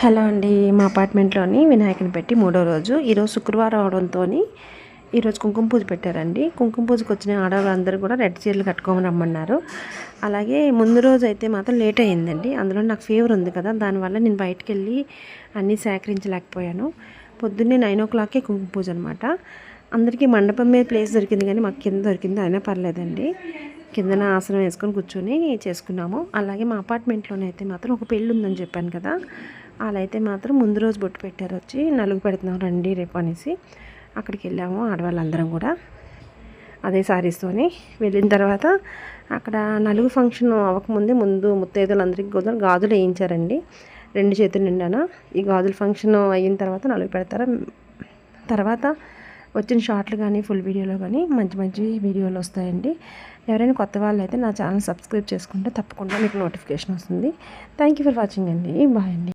Hello అండి. మా అపార్ట్మెంట్లోని వినాయకుని పెట్టి మూడో రోజు. ఈరోజు శుక్రవారం అవడంతో ఈరోజు కుంకుమ పూజ పెట్టారండి. కుంకుమ పూజకు వచ్చిన ఆడవాళ్ళందరూ కూడా రెడ్ చీరలు కట్టుకోమని రమ్మన్నారు. అలాగే ముందు రోజు అయితే మాత్రం లేట్ అయ్యిందండి. అందులో నాకు ఫీవర్ ఉంది కదా, దానివల్ల నేను బయటికి వెళ్ళి అన్నీ సేకరించలేకపోయాను. పొద్దున్నే 9 o'clockకే కుంకుమ పూజ అనమాట. అందరికీ మండపం మీద ప్లేస్ దొరికింది, కానీ మాకు కింద దొరికింది. అయినా పర్లేదండి, కిందన ఆసనం వేసుకొని కూర్చొని చేసుకున్నాము. అలాగే మా అపార్ట్మెంట్లోనైతే మాత్రం ఒక పెళ్ళి ఉందని చెప్పాను కదా, అలా అయితే మాత్రం ముందు రోజు బొట్టు పెట్టారు. వచ్చి నలుగు పెడుతున్నాం రండి రేపు అనేసి అక్కడికి వెళ్ళాము ఆడవాళ్ళందరం కూడా. అదే సారీస్తోని వెళ్ళిన తర్వాత అక్కడ నలుగు ఫంక్షన్ అవ్వకముందే ముందు ముత్తైదులందరికీ కూడా గాజులు వేయించారండి, 2 చేతుల నిండాన. ఈ గాజుల ఫంక్షన్ అయిన తర్వాత నలుగు పెడతారు. తర్వాత వచ్చిన షార్ట్లు కానీ ఫుల్ వీడియోలో కానీ మంచి మంచి వీడియోలు వస్తాయండి. ఎవరైనా కొత్త వాళ్ళు అయితే నా ఛానల్ సబ్స్క్రైబ్ చేసుకుంటే తప్పకుండా మీకు నోటిఫికేషన్ వస్తుంది. థ్యాంక్ యూ ఫర్ వాచింగ్ అండి. బాయ్ అండి.